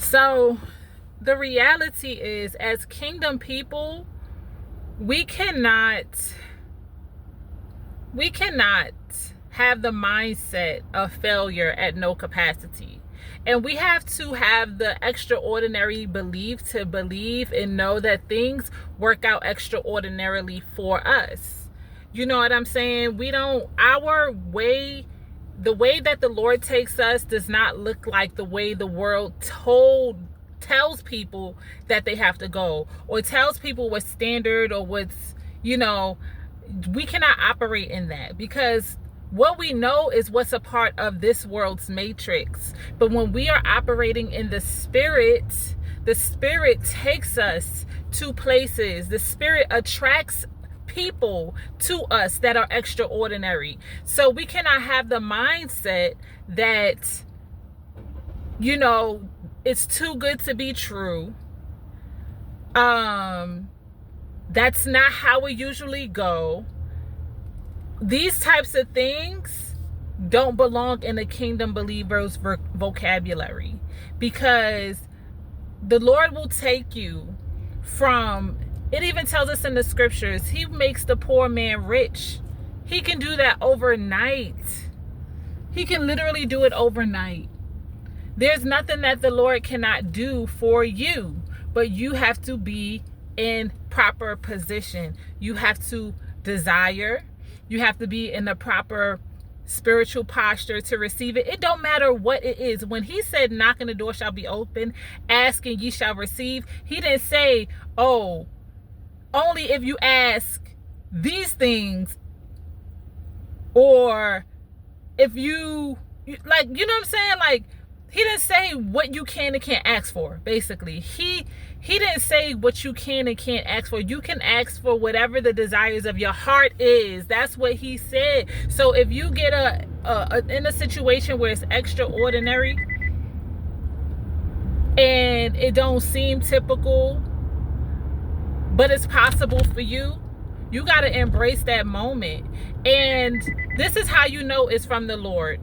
So the reality is, as kingdom people, we cannot have the mindset of failure at no capacity. And we have to have the extraordinary belief to believe and know that things work out extraordinarily for us. You know what I'm saying? Our way, the way that the Lord takes us does not look like the way the world tells people that they have to go, or tells people what's standard, or what's, we cannot operate in that, because what we know is what's a part of this world's matrix. But when we are operating in the Spirit takes us to places. The Spirit attracts people to us that are extraordinary. So we cannot have the mindset that, it's too good to be true. That's not how we usually go. These types of things don't belong in a kingdom believer's vocabulary, because the Lord will take you from, it even tells us in the scriptures, he makes the poor man rich. He can do that overnight. He can literally do it overnight. There's nothing that the Lord cannot do for you, but you have to be in proper position. You have to desire. You have to be in the proper spiritual posture to receive it. It don't matter what it is. When he said, knock and the door shall be open, ask and ye shall receive, he didn't say, oh, only if you ask these things, or if you, like, you know what I'm saying? Like, he didn't say what you can and can't ask for, basically. He didn't say what you can and can't ask for. You can ask for whatever the desires of your heart is. That's what he said. So if you get in a situation where it's extraordinary and it don't seem typical, but it's possible for you, you got to embrace that moment. And this is how you know it's from the Lord.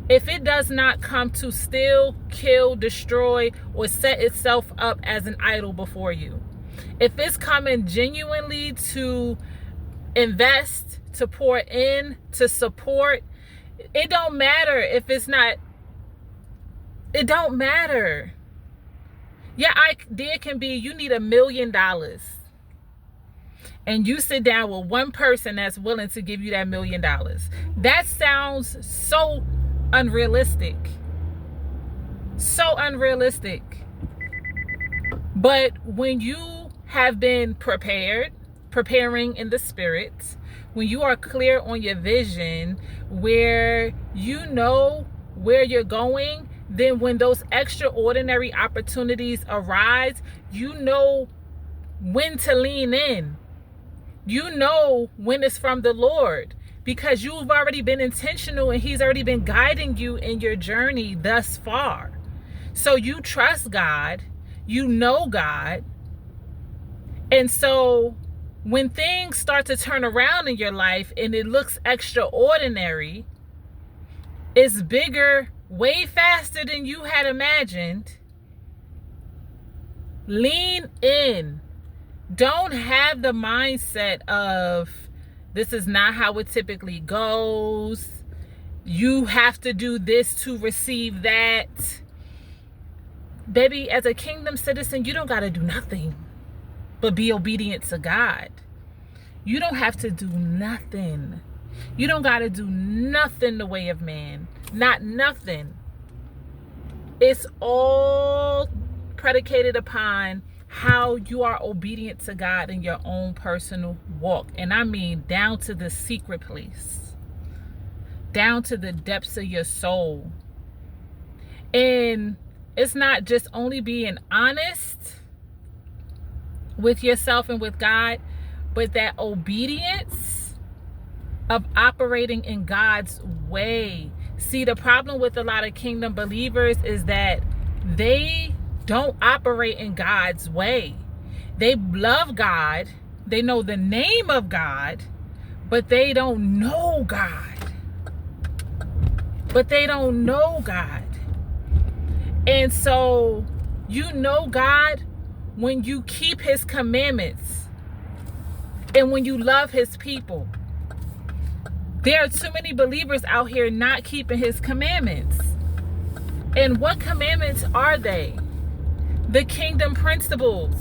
If it does not come to steal, kill, destroy, or set itself up as an idol before you. If it's coming genuinely to invest, to pour in, to support, it don't matter if it's not, it don't matter. Your idea can be, you need $1 million. And you sit down with one person that's willing to give you that $1 million. That sounds so unrealistic. So unrealistic. But when you have been preparing in the Spirit, when you are clear on your vision, where you know where you're going, then when those extraordinary opportunities arise, you know when to lean in. You know when it's from the Lord, because you've already been intentional and he's already been guiding you in your journey thus far. So you trust God, you know God. And so when things start to turn around in your life and it looks extraordinary, it's bigger, way faster than you had imagined, lean in. Don't have the mindset of, this is not how it typically goes. You have to do this to receive that. Baby, as a kingdom citizen, you don't got to do nothing but be obedient to God. You don't have to do nothing. You don't got to do nothing the way of man. Not nothing. It's all predicated upon how you are obedient to God in your own personal walk. And I mean down to the secret place, down to the depths of your soul. And it's not just only being honest with yourself and with God, but that obedience of operating in God's way. See, the problem with a lot of kingdom believers is that they don't operate in God's way. They love God, they know the name of God, but they don't know God. And so You know God when you keep his commandments and when you love his people. There are too many believers out here not keeping his commandments. And what commandments are they? The kingdom principles.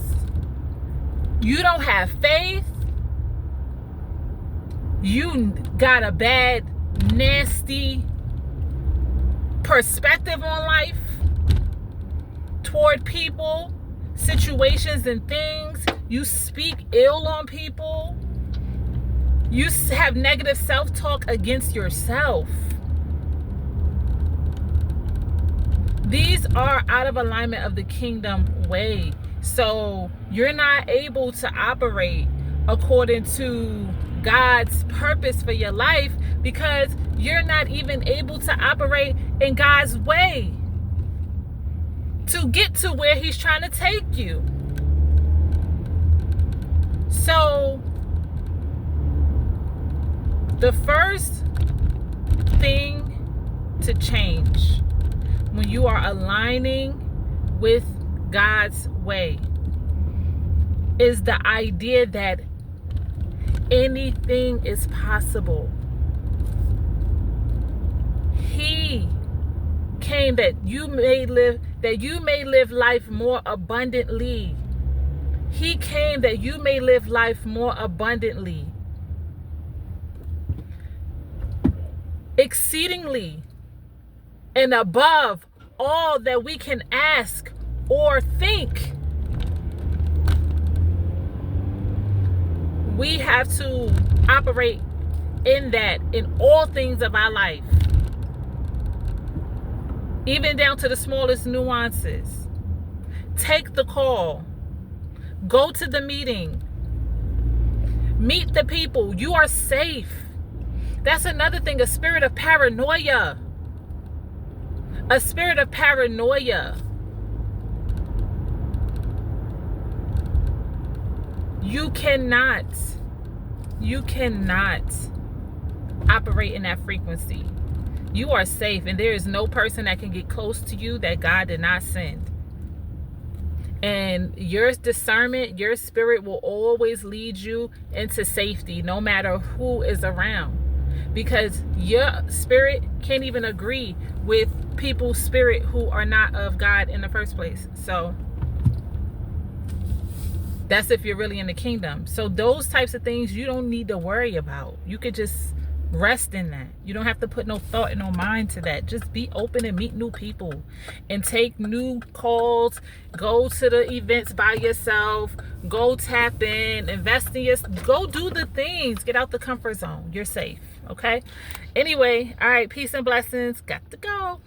You don't have faith. You got a bad, nasty perspective on life, toward people, situations, and things. You speak ill on people. You have negative self-talk against yourself. These are out of alignment of the kingdom way. So you're not able to operate according to God's purpose for your life because you're not even able to operate in God's way to get to where he's trying to take you. So the first thing to change when you are aligning with God's way is the idea that anything is possible. He came that you may live life more abundantly. He came that you may live life more abundantly. Exceedingly and above all that we can ask or think. We have to operate in that in all things of our life, even down to the smallest nuances. Take the call. Go to the meeting. Meet the people. You are safe. That's another thing, a spirit of paranoia. A spirit of paranoia. You cannot operate in that frequency. You are safe, and there is no person that can get close to you that God did not send. And your discernment, your spirit will always lead you into safety, no matter who is around. Because your spirit can't even agree with people's spirit who are not of God in the first place. So that's if you're really in the kingdom. So those types of things you don't need to worry about. You could just rest in that. You don't have to put no thought and no mind to that. Just be open and meet new people and take new calls. Go to the events by yourself. Go tap in, invest in go do the things. Get out the comfort zone. You're safe. Okay. Anyway, all right. Peace and blessings. Got to go.